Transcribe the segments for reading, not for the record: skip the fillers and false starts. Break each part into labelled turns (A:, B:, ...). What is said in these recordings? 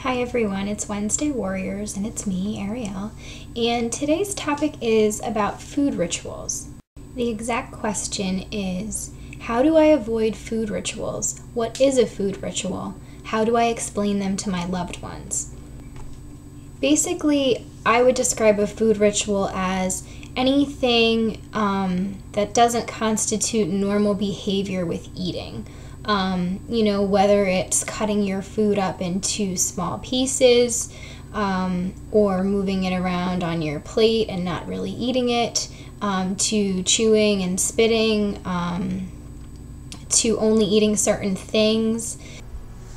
A: Hi everyone, it's Wednesday Warriors and it's me, Arielle, and today's topic is about food rituals. The exact question is, how do I avoid food rituals? What is a food ritual? How do I explain them to my loved ones? Basically, I would describe a food ritual as anything that doesn't constitute normal behavior with eating. Whether it's cutting your food up into small pieces or moving it around on your plate and not really eating it, to chewing and spitting, to only eating certain things,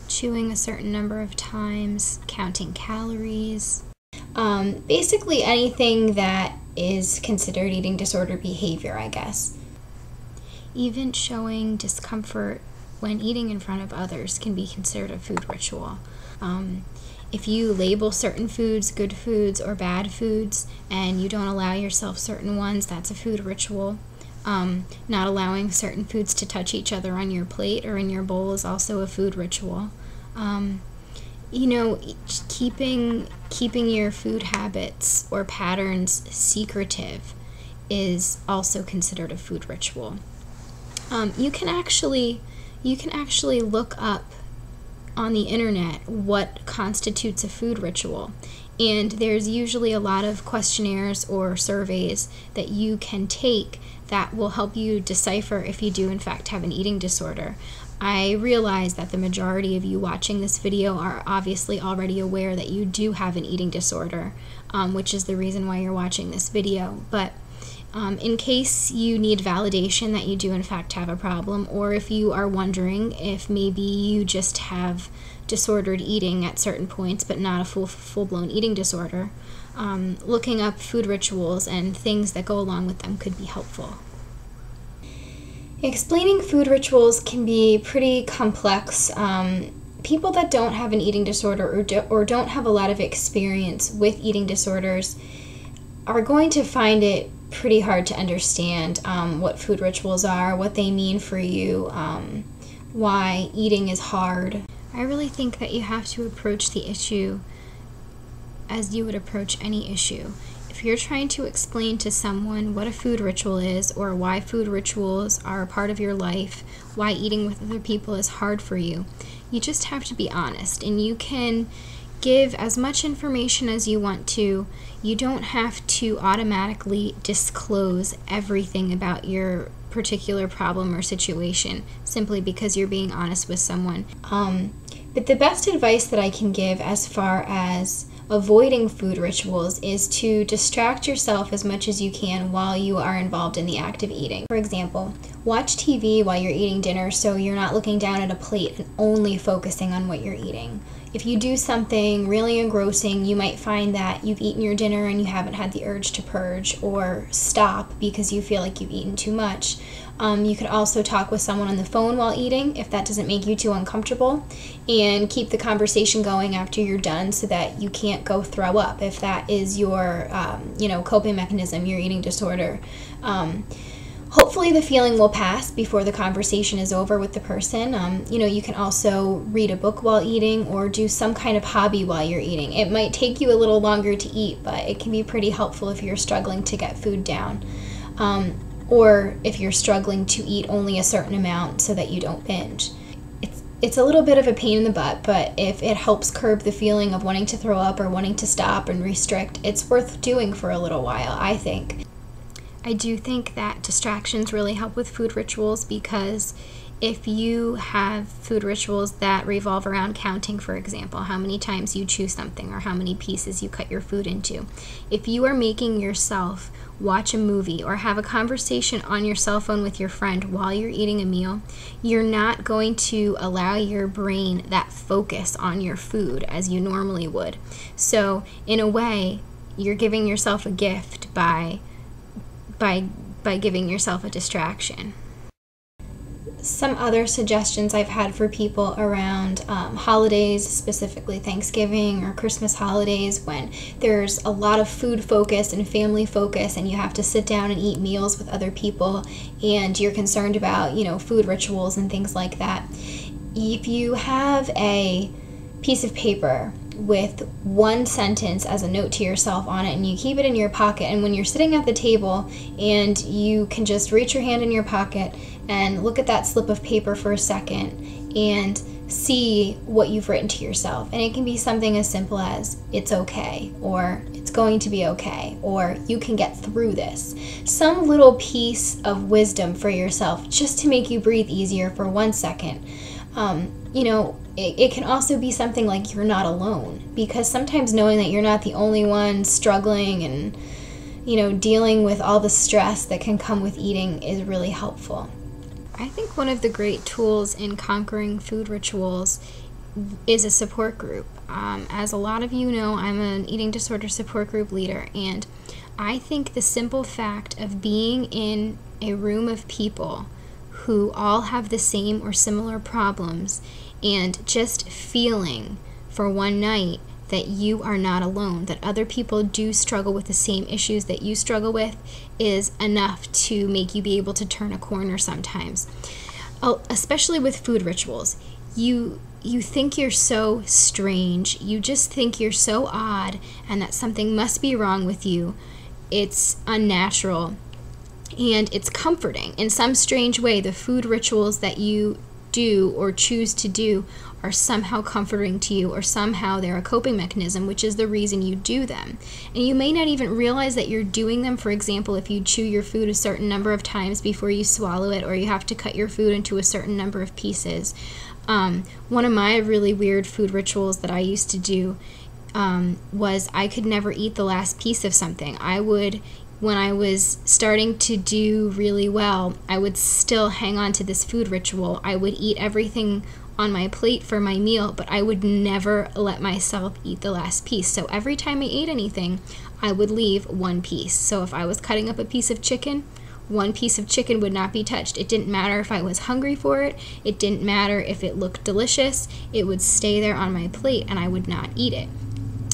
A: chewing a certain number of times, counting calories. Basically anything that is considered eating disorder behavior, I guess. Even showing discomfort when eating in front of others can be considered a food ritual. If you label certain foods good foods or bad foods and you don't allow yourself certain ones, that's a food ritual. Not allowing certain foods to touch each other on your plate or in your bowl is also a food ritual. Keeping your food habits or patterns secretive is also considered a food ritual. You can actually look up on the internet what constitutes a food ritual, and there's usually a lot of questionnaires or surveys that you can take that will help you decipher if you do in fact have an eating disorder. I realize that the majority of you watching this video are obviously already aware that you do have an eating disorder, which is the reason why you're watching this video, but in case you need validation that you do in fact have a problem, or if you are wondering if maybe you just have disordered eating at certain points but not a full-blown eating disorder, looking up food rituals and things that go along with them could be helpful. Explaining food rituals can be pretty complex. People that don't have an eating disorder or don't have a lot of experience with eating disorders are going to find it pretty hard to understand what food rituals are, what they mean for you, why eating is hard. I really think that you have to approach the issue as you would approach any issue. If you're trying to explain to someone what a food ritual is or why food rituals are a part of your life, why eating with other people is hard for you, you just have to be honest, and you can give as much information as you want to. You don't have to automatically disclose everything about your particular problem or situation simply because you're being honest with someone. But the best advice that I can give as far as avoiding food rituals is to distract yourself as much as you can while you are involved in the act of eating. For example, watch TV while you're eating dinner so you're not looking down at a plate and only focusing on what you're eating. If you do something really engrossing, you might find that you've eaten your dinner and you haven't had the urge to purge or stop because you feel like you've eaten too much. You could also talk with someone on the phone while eating if that doesn't make you too uncomfortable, and keep the conversation going after you're done so that you can't go throw up if that is your coping mechanism, your eating disorder. Hopefully the feeling will pass before the conversation is over with the person. You can also read a book while eating or do some kind of hobby while you're eating. It might take you a little longer to eat, but it can be pretty helpful if you're struggling to get food down. Or if you're struggling to eat only a certain amount so that you don't binge. It's a little bit of a pain in the butt, but if it helps curb the feeling of wanting to throw up or wanting to stop and restrict, it's worth doing for a little while, I think. I do think that distractions really help with food rituals, because if you have food rituals that revolve around counting, for example, how many times you chew something or how many pieces you cut your food into, if you are making yourself watch a movie or have a conversation on your cell phone with your friend while you're eating a meal, you're not going to allow your brain that focus on your food as you normally would. So in a way, you're giving yourself a gift by giving yourself a distraction. Some other suggestions I've had for people around holidays, specifically Thanksgiving or Christmas holidays, when there's a lot of food focus and family focus and you have to sit down and eat meals with other people and you're concerned about, food rituals and things like that. If you have a piece of paper with one sentence as a note to yourself on it, and you keep it in your pocket. And when you're sitting at the table, and you can just reach your hand in your pocket and look at that slip of paper for a second and see what you've written to yourself. And it can be something as simple as, it's okay, or it's going to be okay, or you can get through this. Some little piece of wisdom for yourself, just to make you breathe easier for 1 second. It can also be something like, you're not alone, because sometimes knowing that you're not the only one struggling and dealing with all the stress that can come with eating is really helpful. I think one of the great tools in conquering food rituals is a support group. As a lot of you know, I'm an eating disorder support group leader, and I think the simple fact of being in a room of people who all have the same or similar problems, and just feeling for one night that you are not alone, that other people do struggle with the same issues that you struggle with, is enough to make you be able to turn a corner sometimes. Especially with food rituals. You think you're so strange, you just think you're so odd, and that something must be wrong with you. It's unnatural, and it's comforting. In some strange way, the food rituals that you do or choose to do are somehow comforting to you, or somehow they're a coping mechanism, which is the reason you do them. And you may not even realize that you're doing them. For example, if you chew your food a certain number of times before you swallow it, or you have to cut your food into a certain number of pieces. One of my really weird food rituals that I used to do was I could never eat the last piece of something. When I was starting to do really well, I would still hang on to this food ritual. I would eat everything on my plate for my meal, but I would never let myself eat the last piece. So every time I ate anything, I would leave one piece. So if I was cutting up a piece of chicken, one piece of chicken would not be touched. It didn't matter if I was hungry for it. It didn't matter if it looked delicious. It would stay there on my plate, and I would not eat it.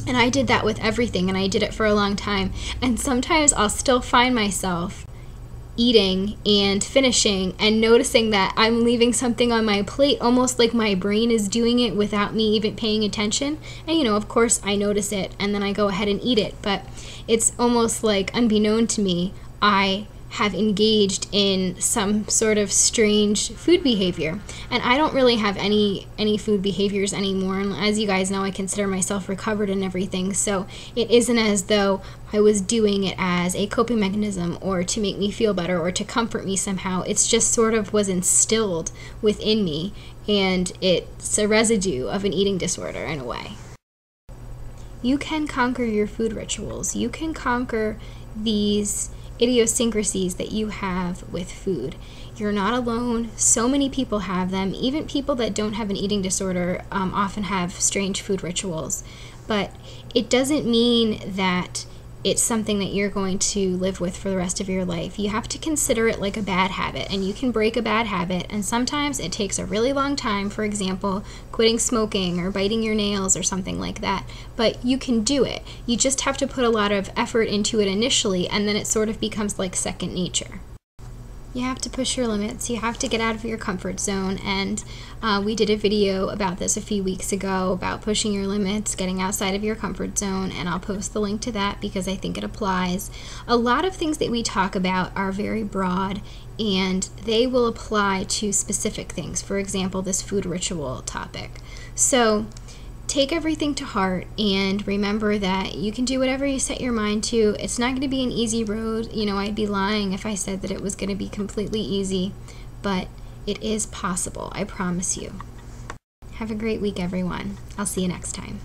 A: And I did that with everything, and I did it for a long time. And sometimes I'll still find myself eating and finishing and noticing that I'm leaving something on my plate, almost like my brain is doing it without me even paying attention. And of course I notice it, and then I go ahead and eat it. But it's almost like, unbeknown to me, I have engaged in some sort of strange food behavior. And I don't really have any food behaviors anymore. And as you guys know, I consider myself recovered and everything. So it isn't as though I was doing it as a coping mechanism, or to make me feel better, or to comfort me somehow. It's just sort of was instilled within me, and it's a residue of an eating disorder in a way. You can conquer your food rituals. You can conquer these idiosyncrasies that you have with food. You're not alone. So many people have them. Even people that don't have an eating disorder often have strange food rituals. But it doesn't mean that it's something that you're going to live with for the rest of your life. You have to consider it like a bad habit, and you can break a bad habit, and sometimes it takes a really long time. For example, quitting smoking or biting your nails or something like that. But you can do it. You just have to put a lot of effort into it initially, and then it sort of becomes like second nature. You have to push your limits. You have to get out of your comfort zone, and we did a video about this a few weeks ago about pushing your limits, getting outside of your comfort zone, and I'll post the link to that because I think it applies. A lot of things that we talk about are very broad, and they will apply to specific things. For example, this food ritual topic. So take everything to heart, and remember that you can do whatever you set your mind to. It's not going to be an easy road. I'd be lying if I said that it was going to be completely easy, but it is possible, I promise you. Have a great week, everyone. I'll see you next time.